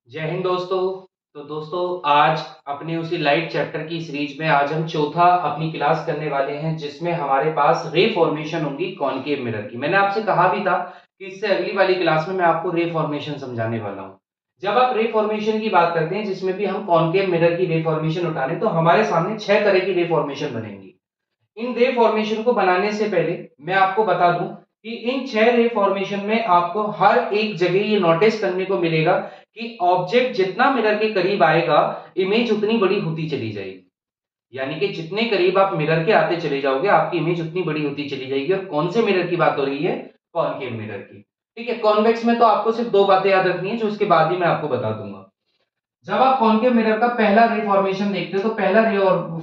जय हिंद दोस्तों। तो दोस्तों आज अपने उसी लाइट चैप्टर की सीरीज में आज हम चौथा अपनी क्लास करने वाले हैं जिसमें हमारे पास रे फॉर्मेशन होगी कॉनकेव मिरर की। मैंने आपसे कहा भी था कि इससे अगली वाली क्लास में मैं आपको रे फॉर्मेशन समझाने वाला हूं। जब आप रे फॉर्मेशन की बात करते हैं जिसमें भी हम कॉनकेव मिरर की रे फॉर्मेशन उठाने तो हमारे सामने 6 तरह की रे फॉर्मेशन बनेंगी। इन रे फॉर्मेशन को बनाने से पहले मैं आपको बता दूं कि इन 6 रे फॉर्मेशन में आपको हर एक जगह ये नोटिस करने को मिलेगा कि ऑब्जेक्ट जितना मिरर के करीब आएगा इमेज उतनी बड़ी होती चली जाएगी। यानी कि जितने करीब आप मिरर के आते चले जाओगे आपकी इमेज उतनी बड़ी होती चली जाएगी। और कौन से मिरर की बात हो रही है? कॉनकेव मिरर की। ठीक है, कॉन्वेक्स में तो आपको सिर्फ दो बातें याद रखनी है जो उसके बाद ही मैं आपको बता दूंगा। जब आप कॉनकेव मिरर का पहला रे फॉर्मेशन देखते हो तो पहला रे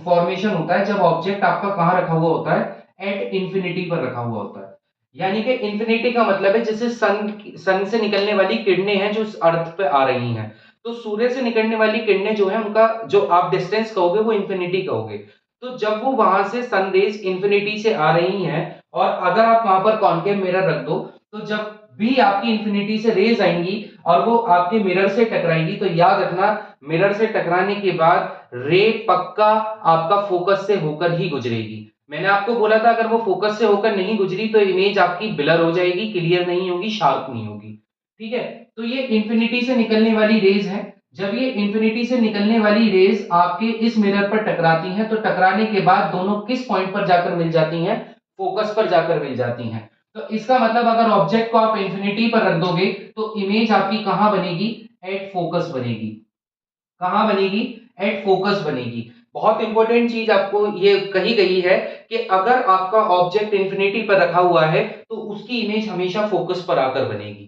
फॉर्मेशन होता है जब ऑब्जेक्ट आपका कहां रखा हुआ होता है, एट इंफिनिटी पर रखा हुआ होता है। यानी कि इंफिनिटी का मतलब है जैसे सन से निकलने वाली किरणें हैं जो इस अर्थ पे आ रही हैं, तो सूर्य से निकलने वाली किरणें जो है उनका जो आप डिस्टेंस कहोगे वो इंफिनिटी कहोगे। तो जब वो वहां से सन रेज इंफिनिटी से आ रही हैं और अगर आप वहां पर कॉनकेव मिरर रख दो तो जब भी आपकी इंफिनिटी से रेज आएंगी और वो आपके मिरर से टकराएंगी तो याद रखना मिरर से टकराने के बाद रे पक्का आपका फोकस से होकर ही गुजरेगी। मैंने आपको बोला था अगर वो फोकस से होकर नहीं गुजरी तो इमेज आपकी ब्लर हो जाएगी, क्लियर नहीं होगी, शार्प नहीं होगी। ठीक है, तो ये इंफिनिटी से निकलने वाली रेज है। जब ये इंफिनिटी से निकलने वाली रेज आपके इस मिरर पर टकराती हैं तो टकराने के बाद दोनों किस पॉइंट पर जाकर मिल जाती हैं? फोकस पर जाकर मिल जाती हैं। तो इसका मतलब अगर ऑब्जेक्ट को आप इंफिनिटी पर रख दोगे तो इमेज आपकी कहां बनेगी? एट फोकस बनेगी। कहां बनेगी? एट फोकस बनेगी। बहुत इंपॉर्टेंट चीज आपको ये कही गई है कि अगर आपका ऑब्जेक्ट इंफिनिटी पर रखा हुआ है तो उसकी इमेज हमेशा फोकस पर आकर बनेगी।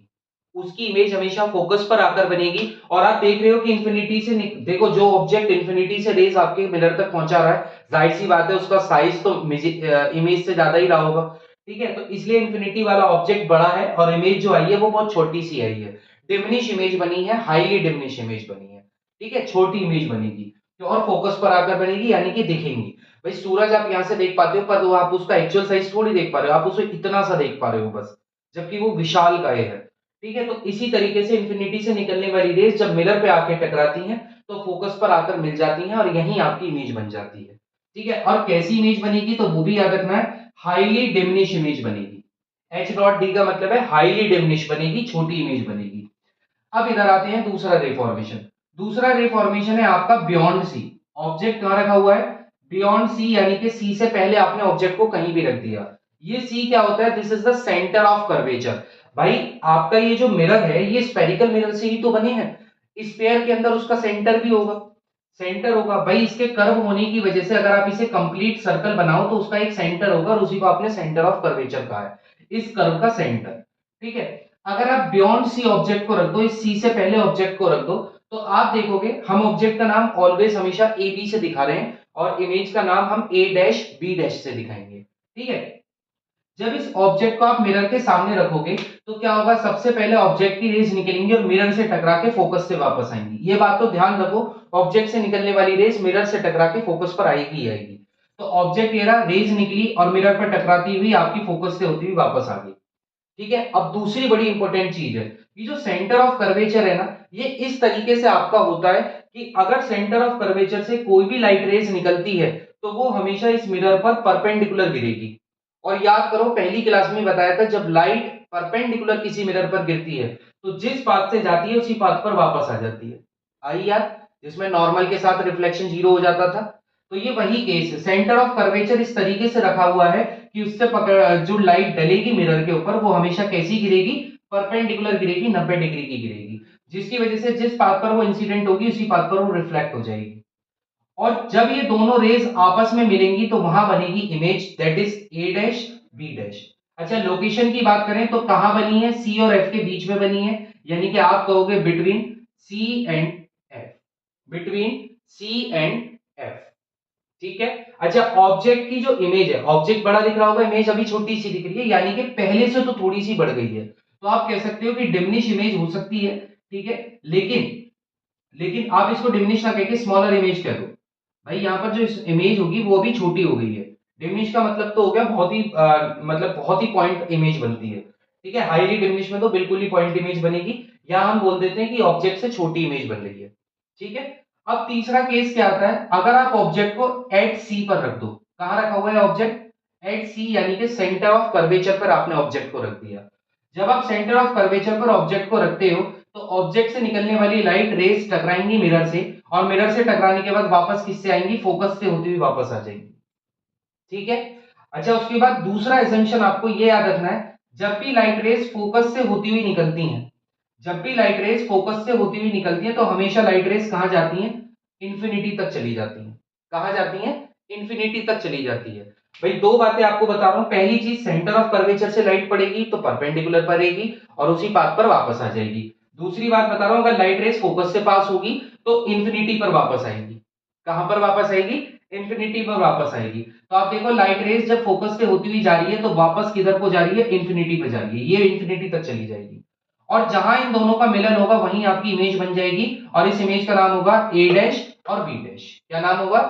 उसकी इमेज हमेशा फोकस पर आकर बनेगी। और आप देख रहे हो कि इंफिनिटी से देखो जो ऑब्जेक्ट इंफिनिटी से रेज आपके मिरर तक पहुंचा रहा है जाहिर सी बात है उसका साइज तो इमेज से ज्यादा ही रहा होगा। ठीक है, तो इसलिए इंफिनिटी वाला ऑब्जेक्ट बड़ा है और इमेज जो आई है वो बहुत छोटी सी आई है। डिमिनिश इमेज बनी है, हाईली डिमिनिश इमेज बनी है। ठीक है, छोटी इमेज बनेगी तो और फोकस पर आकर बनेगी यानी कि दिखेंगी। भाई सूरज आप यहां से देख पाते हो पर वो आप उसका एक्चुअल साइज थोड़ी देख पा रहे हो, आप उसे इतना सा देख पा रहे हो बस, जबकि वो विशाल काय है। ठीक है, तो इसी तरीके से इंफिनिटी से निकलने वाली रेस जब मिरर पे आके टकराती हैं तो फोकस पर आकर मिल जाती हैं और यही आपकी इमेज बन जाती है। ठीक है, और कैसी इमेज बनेगी तो वो भी याद रखना है, हाईली डिमिनिश इमेज बनेगी। एच डॉट डी का मतलब है हाईली डिमिनिश बनेगी, छोटी इमेज बनेगी। अब इधर आते हैं दूसरा रे फॉर्मेशन। दूसरा रे फॉर्मेशन है आपका बियॉन्ड सी। ऑब्जेक्ट कहां रखा हुआ है? बियॉन्ड सी, यानी कि सी से पहले आपने ऑब्जेक्ट को कहीं भी रख दिया। ये सी क्या होता है? This is the centre of curvature. भाई आपका ये जो मिरर है ये स्पेरिकल मिरर से ही तो बने हैं, स्फेयर के अंदर उसका सेंटर भी होगा। सेंटर होगा भाई, इसके कर्व होने की वजह से अगर आप इसे कंप्लीट सर्कल बनाओ तो उसका एक सेंटर होगा और उसी को आपने सेंटर ऑफ कर्वेचर कहा है, इस कर्व का सेंटर। ठीक है, अगर आप बियॉन्ड सी ऑब्जेक्ट को रख दो, इस सी से पहले ऑब्जेक्ट को रख दो, तो आप देखोगे हम ऑब्जेक्ट का नाम ऑलवेज हमेशा ए बी से दिखा रहे हैं और इमेज का नाम हम ए डैश बी डैश से दिखाएंगे। ठीक है, जब इस ऑब्जेक्ट को आप मिरर के सामने रखोगे तो क्या होगा? सबसे पहले ऑब्जेक्ट की रेज निकलेंगी और मिरर से टकरा के फोकस से वापस आएंगी। ये बात तो ध्यान रखो, ऑब्जेक्ट से निकलने वाली रेज मिरर से टकरा के फोकस पर आएगी ही आएगी। तो ऑब्जेक्ट ये रहा, रेज निकली और मिरर पर टकराती हुई आपकी फोकस से होती हुई वापस आ गई। ठीक है, अब दूसरी बड़ी इंपॉर्टेंट चीज है, ये जो सेंटर ऑफ कर्वेचर है ना, ये इस तरीके से आपका होता है कि अगर सेंटर ऑफ कर्वेचर से कोई भी लाइट रेज निकलती है तो वो हमेशा इस मिरर पर परपेंडिकुलर गिरेगी। और याद करो पहली क्लास में बताया था जब लाइट परपेंडिकुलर किसी मिरर पर गिरती है तो जिस पाथ से जाती है उसी पाथ पर वापस आ जाती है। आई याद? जिसमें नॉर्मल के साथ रिफ्लेक्शन जीरो हो जाता था। तो ये वही केस है, सेंटर ऑफ कर्वेचर इस तरीके से रखा हुआ है कि उससे जो लाइट डलेगी मिरर के ऊपर वो हमेशा कैसी गिरेगी? परपेंडिकुलर गिरेगी, 90 डिग्री की गिरेगी, जिसकी वजह से जिस पाथ पर वो इंसिडेंट होगी उसी पाथ पर वो रिफ्लेक्ट हो जाएगी। और जब ये दोनों रेज आपस में मिलेंगी तो वहां बनेगी image that is A dash B dash. अच्छा, लोकेशन की बात करें तो कहां बनी है? सी और एफ के बीच में बनी है, यानी कि आप कहोगे between C and F, between C and F. ठीक है, अच्छा ऑब्जेक्ट की जो इमेज है, ऑब्जेक्ट बड़ा दिख रहा होगा, इमेज अभी छोटी सी दिख रही है, यानी कि पहले से तो थोड़ी सी बढ़ गई है। तो आप कह सकते हो कि डिमिनिश इमेज हो सकती है। ठीक है, लेकिन लेकिन आप इसको डिमिनिश ना कह के स्मॉलर इमेज कह दो। भाई यहाँ पर जो इमेज होगी वो भी छोटी हो गई है। डिमिनिश का मतलब तो हो गया बहुत ही मतलब बहुत ही पॉइंट इमेज बनती है। ठीक है, हाईली डिमिनिश में तो बिल्कुल ही पॉइंट इमेज बनेगी, या हम बोल देते हैं कि ऑब्जेक्ट से छोटी इमेज बन रही है। ठीक है, अब तीसरा केस क्या आता है, अगर आप ऑब्जेक्ट को एट सी पर रख दो। कहां रखा हुआ है ऑब्जेक्ट? एट सी, यानी कि सेंटर ऑफ कर्वेचर पर आपने ऑब्जेक्ट को रख दिया। जब आप सेंटर ऑफ कर्वेचर पर ऑब्जेक्ट को रखते हो तो ऑब्जेक्ट से निकलने वाली लाइट रेज टकराएंगी मिरर से, और मिरर से टकराने के बाद वापस किससे आएंगी? फोकस से होती हुई वापस आ जाएंगी। ठीक है, अच्छा उसके बाद दूसरा एसेंशन आपको ये याद रखना है, जब भी लाइट रेज फोकस से होती हुई निकलती हैं, जब भी लाइट रेज फोकस से होती हुई निकलती है तो हमेशा लाइट रेज कहां जाती हैं? इंफिनिटी तक चली जाती हैं। कहां जाती हैं? इंफिनिटी तक चली जाती है। भाई दो बातें आपको बता रहा हूं, पहली चीज सेंटर ऑफ कर्वेचर से लाइट पड़ेगी तो परपेंडिकुलर पड़ेगी और उसी पाथ पर वापस आ जाएगी। दूसरी बात बता रहा हूं, अगर लाइट रेज फोकस से पास होगी तो इंफिनिटी पर वापस आएगी। कहां पर वापस आएगी? इंफिनिटी पर वापस आएगी। तो आप देखो लाइट रेज जब फोकस से होती हुई जा रही है तो वापस किधर को जा रही है? इंफिनिटी पर जा रही है, ये इंफिनिटी तक चली जाएगी। और जहां इन दोनों का मिलन होगा वहीं आपकी इमेज बन जाएगी, और इस इमेज का नाम होगा ए डैश और बी डैश। क्या नाम होगा?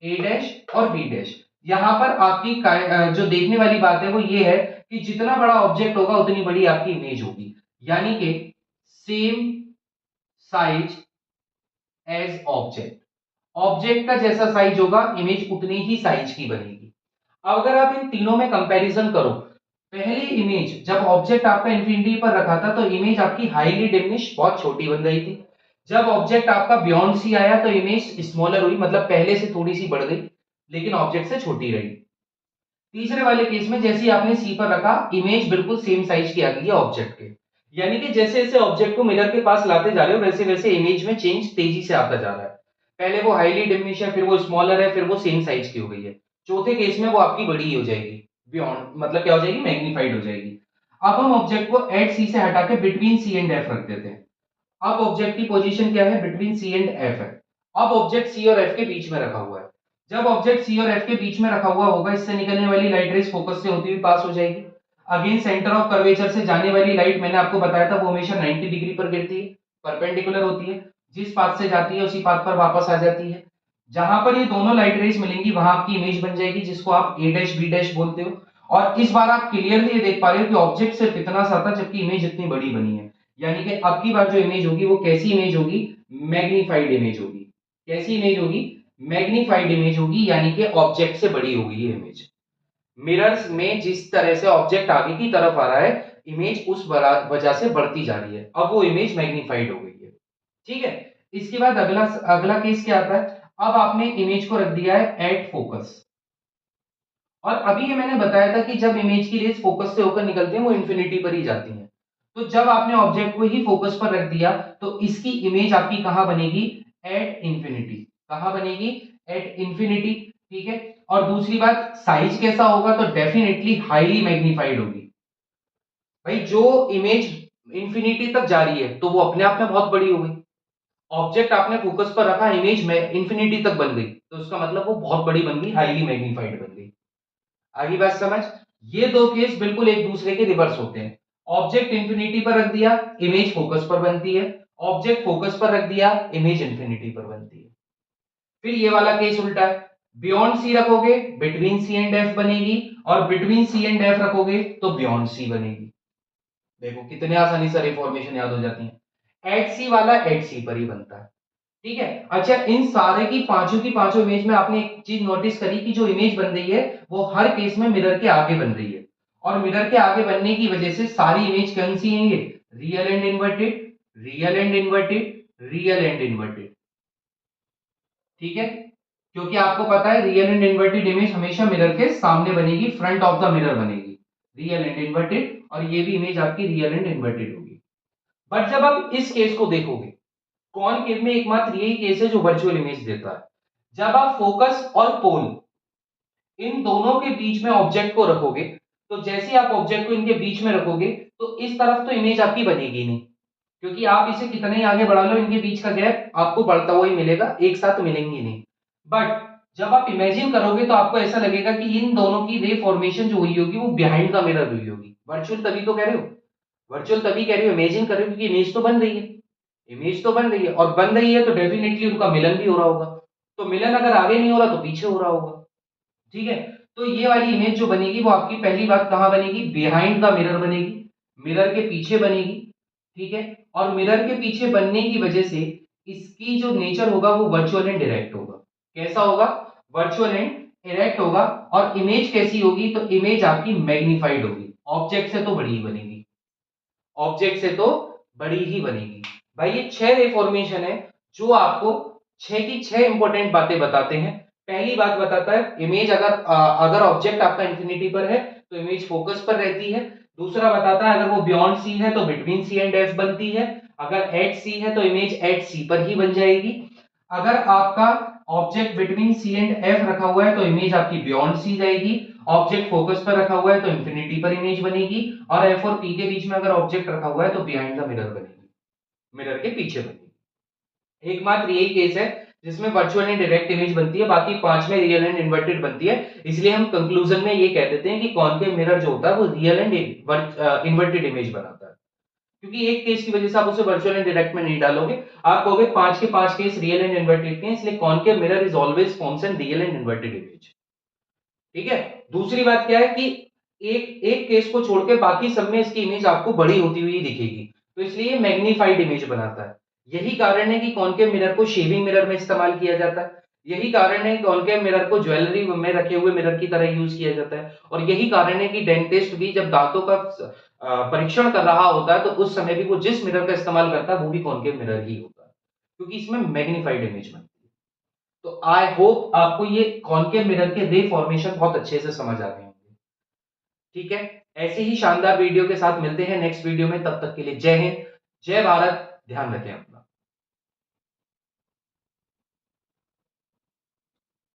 ए डैश और बी डैश। यहां पर आपकी जो देखने वाली बात है वो ये है कि जितना बड़ा ऑब्जेक्ट होगा उतनी बड़ी आपकी इमेज होगी, यानी कि same size as object. Object का जैसा साइज होगा इमेज उतनी ही साइज की बनेगी। अब अगर आप इन तीनों में कंपैरिजन करो, पहली इमेज जब ऑब्जेक्ट आपका इंफिनिटी पर रखा था तो इमेज आपकी हाईली डिमिनिश बहुत छोटी बन रही थी। जब ऑब्जेक्ट आपका बियॉन्ड सी आया तो इमेज स्मॉलर हुई, मतलब पहले से थोड़ी सी बढ़ गई लेकिन ऑब्जेक्ट से छोटी रही। तीसरे वाले केस में जैसे ही आपने सी पर रखा इमेज बिल्कुल सेम साइज की आ गई है ऑब्जेक्ट के, यानी कि जैसे जैसे ऑब्जेक्ट को मिरर के पास लाते जा रहे हो वैसे वैसे इमेज में चेंज तेजी से आता जा रहा है। पहले वो हाईली डिमिनिश है, फिर वो स्मॉलर है, फिर वो सेम साइज की हो गई है। चौथे केस में वो आपकी बड़ी हो जाएगी, बियॉन्ड मतलब क्या हो जाएगी? मैग्नीफाइड हो जाएगी। अब हम ऑब्जेक्ट को एट सी से हटा के बिटवीन सी एंड एफ रख देते हैं। अब ऑब्जेक्ट की पोजीशन क्या है? बिटवीन सी एंड एफ है। अब ऑब्जेक्ट सी और एफ के बीच में रखा हुआ है। जब ऑब्जेक्ट सी और एफ के बीच में रखा हुआ होगा इससे निकलने वाली लाइट रेज फोकस से होती हुई पास हो जाएगी। अगेन सेंटर ऑफ कर्वेचर से जाने वाली लाइट मैंने आपको बताया था वो हमेशा 90 डिग्री पर गिरती है, परपेंडिकुलर होती है। जिस पाथ से जाती है उसी पाथ पर वापस आ जाती है। जहां पर ये दोनों लाइट रेज मिलेंगी वहां आपकी इमेज बन जाएगी जिसको आप ए डैश बी डैश बोलते हो। और इस बार आप क्लियरली ये देख पा रहे हो कि ऑब्जेक्ट सिर्फ इतना सा था जबकि इमेज इतनी बड़ी बनी है। यानी कि अब की बार जो इमेज होगी वो कैसी इमेज होगी? मैग्नीफाइड इमेज होगी। कैसी इमेज होगी? मैग्नीफाइड इमेज होगी, यानी कि ऑब्जेक्ट से बड़ी होगी ये इमेज। मिरर्स में जिस तरह से ऑब्जेक्ट आगे की तरफ आ रहा है इमेज उस वजह से बढ़ती जा रही है, अब वो इमेज मैग्नीफाइड हो गई है। ठीक है, इसके बाद अगला अगला केस क्या आता है? अब आपने इमेज को रख दिया है एट फोकस, और अभी ये मैंने बताया था कि जब इमेज की रेज फोकस से होकर निकलती है वो इंफिनिटी पर ही जाती है। तो जब आपने ऑब्जेक्ट को ही फोकस पर रख दिया तो इसकी इमेज आपकी कहां बनेगी? At infinity. कहां बनेगी? At infinity. ठीक है, और दूसरी बात साइज कैसा होगा? तो डेफिनेटली हाईली मैग्नीफाइड होगी। भाई जो इमेज इंफिनिटी तक जा रही है तो वो अपने आप में बहुत बड़ी हो गई। ऑब्जेक्ट आपने फोकस पर रखा, इमेज में इंफिनिटी तक बन गई तो उसका मतलब वो बहुत बड़ी बन गई, हाईली मैग्नीफाइड बन गई। आगे बात समझ? ये दो केस बिल्कुल एक दूसरे के रिवर्स होते हैं। ऑब्जेक्ट इंफिनिटी पर रख दिया इमेज फोकस पर बनती है, ऑब्जेक्ट फोकस पर रख दिया इमेज इंफिनिटी पर बनती है। फिर ये वाला केस उल्टा है, बियॉन्ड सी रखोगे बिटवीन सी एंड एफ बनेगी, और बिटवीन सी एंड एफ रखोगे तो बियॉन्ड सी बनेगी। देखो कितने आसानी से रिफॉर्मेशन याद हो जाती है। एट सी वाला एट सी पर ही बनता है। ठीक है, अच्छा इन सारे की पांचों इमेज में आपने एक चीज नोटिस करी कि जो इमेज बन रही है वो हर केस में मिरर के आगे बन रही है, और मिरर के आगे बनने की वजह से सारी इमेज कौन सी है? ये real and inverted, real and inverted, real and inverted. ठीक है, क्योंकि आपको पता है रियल एंड इन्वर्टेड इमेज हमेशा मिरर के सामने बनेगी, फ्रंट ऑफ द मिरर बनेगी, रियल एंड इन्वर्टेड, और ये भी इमेज आपकी रियल एंड इन्वर्टेड होगी। बट जब आप इस केस को देखोगे, कॉनकेव में एकमात्र यही केस है जो वर्चुअल इमेज देता है। जब आप फोकस और पोल इन दोनों के बीच में ऑब्जेक्ट को रखोगे तो जैसे ही आप ऑब्जेक्ट को इनके बीच में रखोगे तो इस तरफ तो इमेज आपकी बनेगी नहीं, क्योंकि आप इसे कितने ही आगे बढ़ा लो इनके बीच का गैप आपको बढ़ता हुआ ही मिलेगा, एक साथ मिलेंगे नहीं। बट जब आप इमेजिन करोगे तो आपको ऐसा लगेगा कि इन दोनों की रे फॉर्मेशन जो हुई होगी वो बिहाइंड द मिरर हुई होगी। वर्चुअल तभी तो कह रहे हो, वर्चुअल तभी कह रहे हो, इमेजिन कर रहे हो क्योंकि इमेज तो बन रही है, इमेज तो बन रही है, और बन रही है तो डेफिनेटली उनका मिलन भी हो रहा होगा। तो मिलन अगर आगे नहीं हो रहा तो पीछे हो रहा होगा। ठीक है, तो ये वाली इमेज जो बनेगी वो आपकी पहली बात कहां बनेगी? बिहाइंड द मिरर बनेगी। मिरर के पीछे बनेगी, ठीक है। और मिरर के पीछे बनने की वजह से इसकी जो नेचर होगा वो वर्चुअल एंड डायरेक्ट होगा। कैसा होगा? वर्चुअल एंड डायरेक्ट होगा। और इमेज कैसी होगी? तो इमेज आपकी मैग्नीफाइड होगी, ऑब्जेक्ट से तो बड़ी ही बनेगी, ऑब्जेक्ट से तो बड़ी ही बनेगी। भाई ये 6 रिफॉर्मेशन है जो आपको 6 की 6 इंपॉर्टेंट बातें बताते हैं। पहली बात बताता है इमेज अगर ऑब्जेक्ट आपका इंफिनिटी पर है तो इमेज फोकस पर रहती है। दूसरा बताता है अगर वो बियॉन्ड सी है तो बिटवीन सी एंड एफ बनती है। अगर एट सी है तो इमेज एट सी पर ही बन जाएगी। अगर आपका object between C and F रखा हुआ है तो इमेज आपकी बियॉन्ड सी जाएगी। ऑब्जेक्ट फोकस पर रखा हुआ है तो इंफिनिटी पर इमेज बनेगी। और एफ और पी के बीच में अगर ऑब्जेक्ट रखा हुआ है तो बिहाइंड द मिरर बनेगी, मिरर के पीछे बनेगी। एकमात्र यही केस है जिसमें वर्चुअल एंड डायरेक्ट इमेज बनती है, बाकी 5 में रियल एंड इन्वर्टेड बनती है। इसलिए हम कंक्लूजन में ये कह देते हैं कि कॉनकेव मिरर जो होता है वो रियल एंड इन्वर्टेड इमेज बनाता है, क्योंकि एक केस की वजह से आप उसे वर्चुअल एंड डायरेक्ट में नहीं डालोगे। आप कहोगे 5 के 5 केस रियल एंड इन्वर्टेड के हैं, इसलिए concave mirror is always forms an real and inverted image. ठीक है। दूसरी बात क्या है कि एक एक केस को छोड़ के बाकी सब में इसकी इमेज आपको बड़ी होती हुई दिखेगी, तो इसलिए मैग्नीफाइड इमेज बनाता है। यही कारण है कि कॉनकेव मिरर को शेविंग मिरर में इस्तेमाल किया जाता है। यही कारण है कि कॉनकेव मिरर को ज्वेलरी में रखे हुए मिरर की तरह यूज किया जाता है। और यही कारण है कि डेंटिस्ट भी जब दांतों का परीक्षण कर रहा होता है तो उस समय भी वो जिस मिरर का इस्तेमाल करता है वो भी कॉनकेव मिरर ही होता है, क्योंकि इसमें मैग्नीफाइड इमेज बनती है। तो आई होप आपको ये कॉनकेव मिरर के रे फॉर्मेशन बहुत अच्छे से समझ आ गए होंगे। ठीक है। ऐसे ही शानदार वीडियो के साथ मिलते हैं नेक्स्ट वीडियो में, तब तक के लिए जय हिंद, जय भारत, ध्यान रखें अपना।